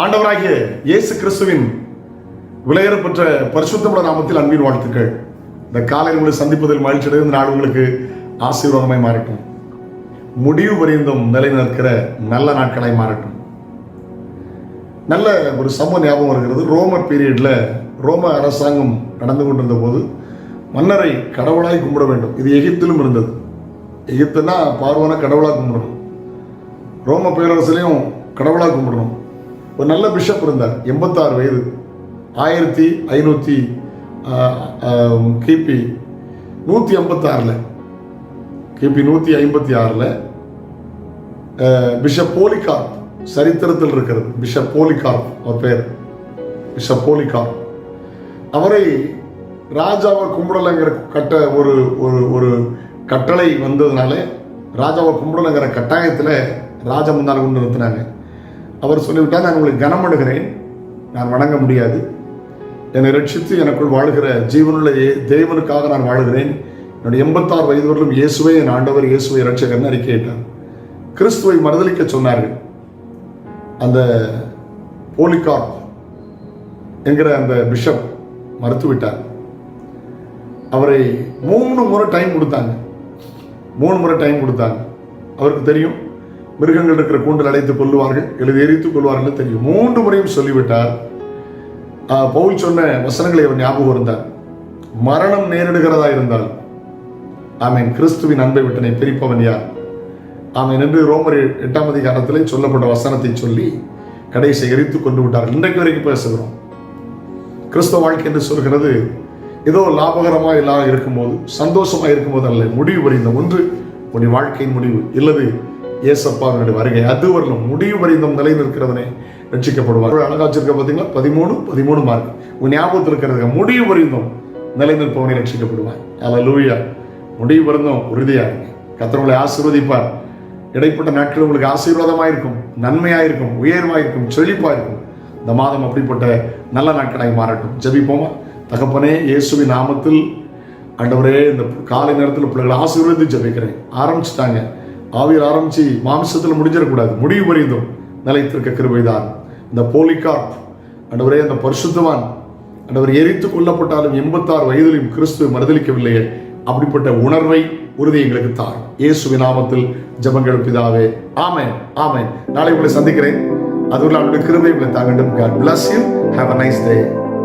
ஆண்டவராகிய இயேசு கிறிஸ்துவின் விலையேறப்பெற்ற பரிசுத்தமுள்ள நாமத்தில் அன்பின் வாழ்த்துக்கள். இந்த காலையில் உங்களை சந்திப்பதில் மகிழ்ச்சியடைந்து இந்த நாள் உங்களுக்கு ஆசீர்வாதமாய் மாறட்டும். முடிவு பரியந்தம் நிலை நிற்கிற நல்ல நாட்களாய் மாறட்டும். நல்ல ஒரு சம்பவம் ஞாபகம் வருகிறது. ரோமர் பீரியட்ல ரோம அரசாங்கம் நடந்து கொண்டிருந்த போது மன்னரை கடவுளாய் கும்பிட வேண்டும். இது எகிப்திலும் இருந்தது. எகிப்துனா பார்வோனை கடவுளாக கும்பிடணும், ரோம பேரரசுலையும் கடவுளாக கும்பிடணும். ஒரு நல்ல பிஷப் இருந்தார், 86 வயது, 1500 கிபி 156 கிபி 156 பிஷப் போலிகார்ப் சரித்திரத்தில் இருக்கிறது. பிஷப் போலிகார்ப் அவர் பேர், பிஷப் போலிகார்ப். அவரை ராஜாவை கும்பிடலைங்கிற ஒரு ஒரு ஒரு கட்டளை வந்ததுனால ராஜாவை கும்பிடலைங்கிற கட்டாயத்தில் ராஜா முன்னால் கொண்டு நிறுத்தினாங்க. அவர் சொல்லிவிட்டால், நான் உங்களை கனமடுகிறேன், நான் வணங்க முடியாது, என்னை ரட்சித்து எனக்குள் வாழ்கிற ஜீவனுள்ள தேவனுக்காக நான் வாழுகிறேன், என்னுடைய 86 வயது வரலும் இயேசுவை என் ஆண்டவர், இயேசுவை இரட்சகர்னு அறிக்கையிட்டார். கிறிஸ்துவை மறுதலிக்க சொன்னார்கள். அந்த போலிகார்ப் என்கிற அந்த பிஷப் மறுத்துவிட்டார். அவரை 3 முறை டைம் கொடுத்தாங்க. அவருக்கு தெரியும், மிருகங்கள் இருக்கிற கூண்டில் அடைத்து கொள்ளுவார்கள், எழுதி எரித்து கொள்வார்கள் தெரியும். 3 முறையும் சொல்லிவிட்டார். பவுல் சொன்ன வசனங்களை அவர் ஞாபகம் இருந்தார். மரணம் நேரிடுகிறதா இருந்தால் ஆமேன், கிறிஸ்துவின் அன்பை விட்டனை பிரிப்பவன் யார்? ஆமேன் என்று ரோமர் 8ஆம் அதிகாரத்திலே சொல்லப்பட்ட வசனத்தை சொல்லி கடைசியை எரித்து கொண்டு விட்டார். இன்றைக்கு வரைக்கும் பேசுகிறோம். கிறிஸ்தவ வாழ்க்கை என்று சொல்கிறது ஏதோ லாபகரமாக எல்லாம் இருக்கும்போது, சந்தோஷமாக இருக்கும்போது அல்ல. முடிவு வரைந்த ஒன்று உன்னுடைய வாழ்க்கையின் முடிவு இல்லது ஏசப்பாவினுடைய வருகை. அது வரலும் முடிவு வரைந்தம் நிலை நிற்கிறவனே ரட்சிக்கப்படுவார். அழகா வச்சிருக்க பார்த்தீங்களா? 13 மார்க். உன் ஞாபகத்தில் இருக்கிறது, முடிவு வரைந்தம் நிலை நிற்பவனை ரட்சிக்கப்படுவார். அல்லேலூயா. முடிவு வரைந்தம் உறுதியாருங்க. கர்த்தர் உங்களை ஆசீர்வதிப்பார். இடைப்பட்ட நாட்கள் உங்களுக்கு ஆசீர்வாதமாயிருக்கும், நன்மையாயிருக்கும், உயர்வாயிருக்கும், செழிப்பாயிருக்கும். இந்த மாதம் அப்படிப்பட்ட நல்ல நாட்களாய் மாறட்டும். ஜெபிப்போமா? தகப்பனே, இயேசுவின் நாமத்தில் ஆண்டவரே, இந்த காலை நேரத்தில் பிள்ளைகளை ஆசீர்வதித்து ஜெபிக்கிறேன். ஆரம்பிச்சுட்டாங்க, ஆவியில் ஆரம்பிச்சு மாம்சத்தில் முடிஞ்சிடக்கூடாது. முடிவு வரைந்தும் நிலைத்திருக்க கிருபைதான். இந்த போலிகார்ப் ஆண்டவரே, அந்த பரிசுத்தவான் ஆண்டவர் எரித்து கொல்லப்பட்டாலும் 86 வயதிலும் கிறிஸ்துவை மறுதலிக்கவில்லையே, அப்படிப்பட்ட உணர்வை உறுதி எங்களுக்கு தார். இயேசுவின் நாமத்தில் ஜெபங்கள் பிதாவே, ஆமென், ஆமென். நாளை உங்களை சந்திக்கிறேன். அதுவரை அவருடைய கிருபை உங்களை தாங்க. God bless you. Have a nice day.